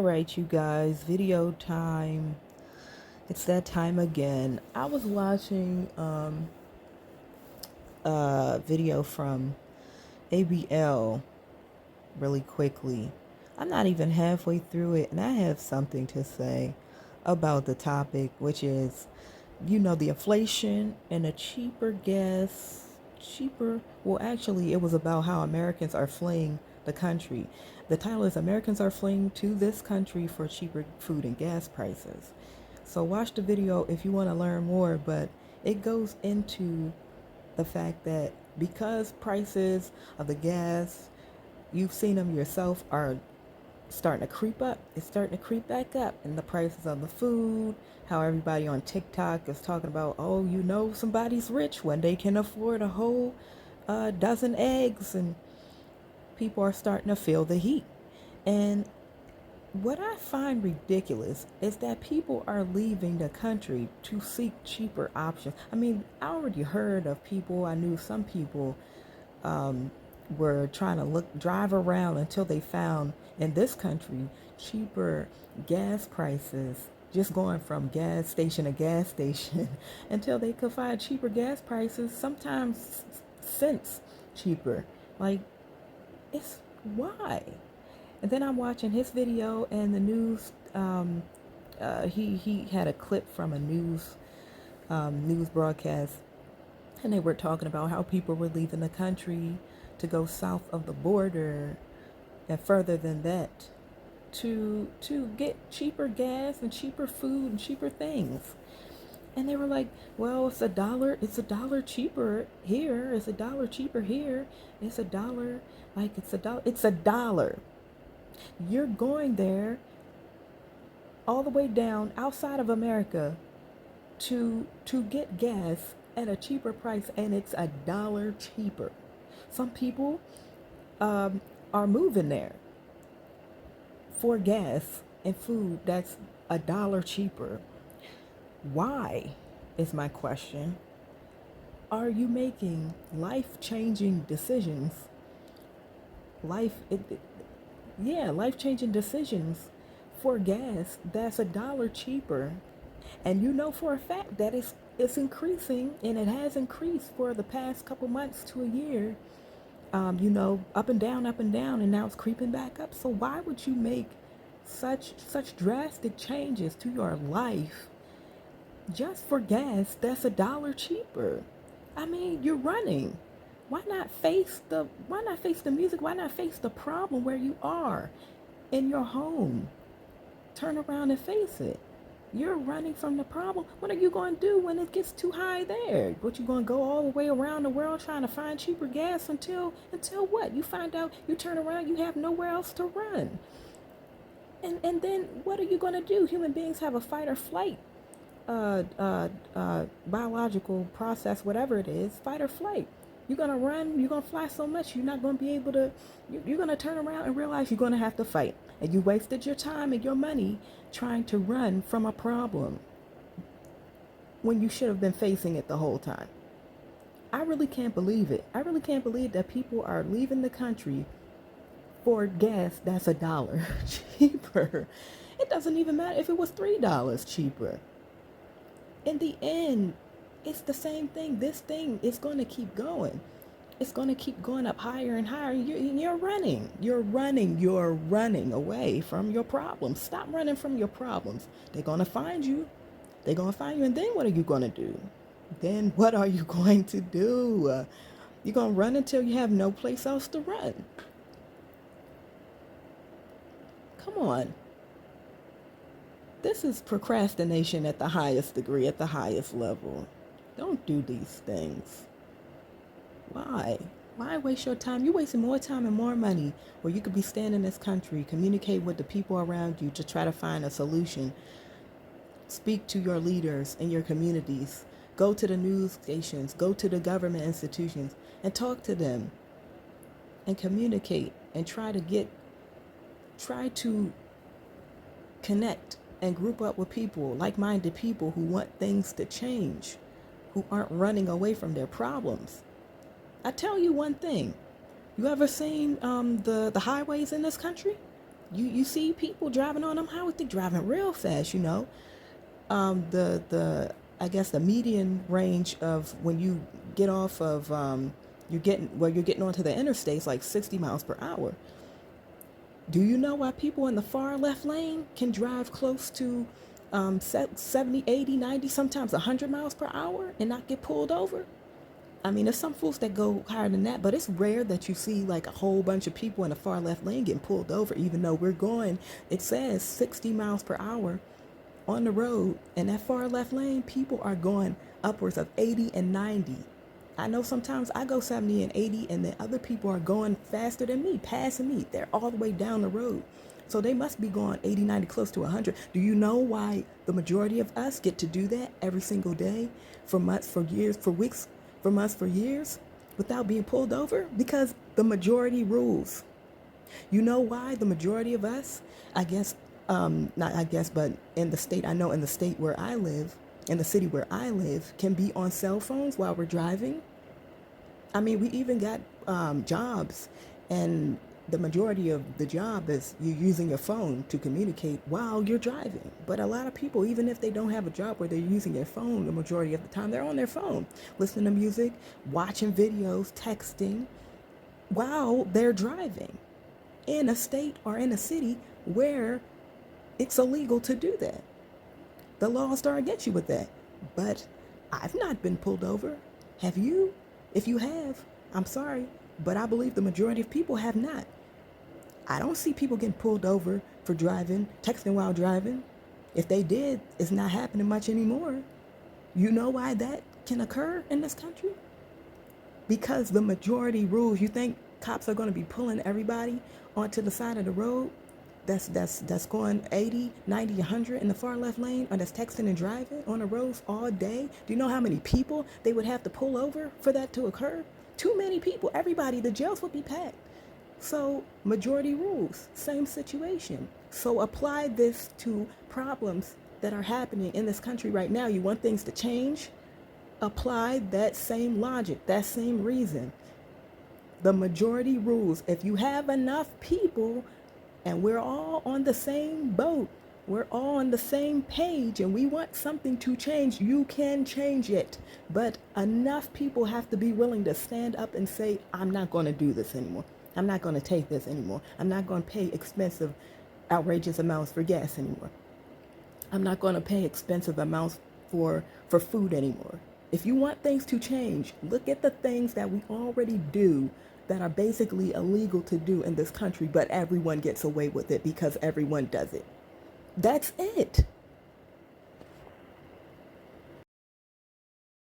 Alright, you guys, video time. It's that time again. I was watching a video from ABL really quickly. I'm not even halfway through it, and I have something to say about the topic, which is, the inflation and a cheaper gas. Well, actually, it was about how Americans are fleeing the country. The title is Americans Are Fleeing to This Country for Cheaper Food and Gas Prices. So watch the video if you want to learn more, but it goes into the fact that because prices of the gas, you've seen them yourself, are starting to creep up. It's starting to creep back up. And the prices of the food, how everybody on TikTok is talking about, oh, somebody's rich when they can afford a whole dozen eggs. And people are starting to feel the heat. And what I find ridiculous is that people are leaving the country to seek cheaper options. I mean, I already heard of people, I knew some people were trying to drive around until they found in this country cheaper gas prices, just going from gas station to gas station until they could find cheaper gas prices, sometimes cents cheaper. Like, it's why? And then I'm watching his video and the news. He had a clip from a news broadcast, and they were talking about how people were leaving the country to go south of the border and further than that to get cheaper gas and cheaper food and cheaper things. And they were like, well, it's a dollar cheaper here, it's a dollar cheaper here, it's a dollar, it's a dollar. You're going there all the way down outside of America to get gas at a cheaper price, and it's a dollar cheaper. Some people are moving there for gas and food that's a dollar cheaper. Why, is my question. Are you making life-changing decisions? Life-changing decisions for gas that's a dollar cheaper, and you know for a fact that it's increasing, and it has increased for the past couple months to a year. Up and down, and now it's creeping back up. So why would you make such drastic changes to your life just for gas that's a dollar cheaper? I mean, you're running. Why not face the music? Why not face the problem where you are in your home? Turn around and face it. You're running from the problem. What are you going to do when it gets too high there? What, you going to go all the way around the world trying to find cheaper gas until what? You find out, you turn around, you have nowhere else to run. And then what are you going to do? Human beings have a fight or flight biological process, whatever it is, fight or flight. You're going to run, you're going to fly so much, you're not going to be able to, you're going to turn around and realize you're going to have to fight. And you wasted your time and your money trying to run from a problem when you should have been facing it the whole time. I really can't believe it. I really can't believe that people are leaving the country for gas that's a dollar cheaper. It doesn't even matter if it was $3 cheaper. In the end, it's the same thing. This thing is going to keep going. It's going to keep going up higher and higher. You're running. You're running away from your problems. Stop running from your problems. They're going to find you. And then what are you going to do? You're going to run until you have no place else to run. Come on. This is procrastination at the highest degree, at the highest level. Don't do these things. Why? Why waste your time? You're wasting more time and more money where you could be staying in this country, communicate with the people around you to try to find a solution. Speak to your leaders in your communities. Go to the news stations. Go to the government institutions and talk to them and communicate and try to connect and group up with people, like-minded people who want things to change, who aren't running away from their problems. I tell you one thing. You ever seen the highways in this country? You see people driving on them highways, they driving real fast, you know. The I guess the median range of when you get off of you're getting onto the interstates like 60 miles per hour. Do you know why people in the far left lane can drive close to 70, 80, 90, sometimes 100 miles per hour and not get pulled over? I mean, there's some fools that go higher than that, but it's rare that you see like a whole bunch of people in the far left lane getting pulled over, even though we're going, it says 60 miles per hour on the road. In that far left lane, people are going upwards of 80 and 90. I know sometimes I go 70 and 80, and then other people are going faster than me, passing me. They're all the way down the road. So they must be going 80, 90, close to 100. Do you know why the majority of us get to do that every single day for months, for years, for weeks, for months, for years without being pulled over? Because the majority rules. You know why the majority of us, I guess, not I guess, but in the state, I know in the state where I live, in the city where I live, can be on cell phones while we're driving? I mean, we even got jobs, and the majority of the job is you using your phone to communicate while you're driving. But a lot of people, even if they don't have a job where they're using their phone, the majority of the time they're on their phone, listening to music, watching videos, texting while they're driving in a state or in a city where it's illegal to do that. The laws are against you with that. But I've not been pulled over. Have you? If you have, I'm sorry, but I believe the majority of people have not. I don't see people getting pulled over for driving, texting while driving. If they did, it's not happening much anymore. You know why that can occur in this country? Because the majority rules. You think cops are going to be pulling everybody onto the side of the road that's going 80, 90, 100 in the far left lane, or that's texting and driving on the roads all day? Do you know how many people they would have to pull over for that to occur? Too many people. Everybody, the jails would be packed. So majority rules, same situation. So apply this to problems that are happening in this country right now. You want things to change? Apply that same logic, that same reason. The majority rules. If you have enough people and we're all on the same boat, we're all on the same page, and we want something to change, you can change it. But enough people have to be willing to stand up and say, I'm not going to do this anymore. I'm not going to take this anymore. I'm not going to pay expensive, outrageous amounts for gas anymore. I'm not going to pay expensive amounts for food anymore. If you want things to change, look at the things that we already do that are basically illegal to do in this country, but everyone gets away with it because everyone does it. That's it.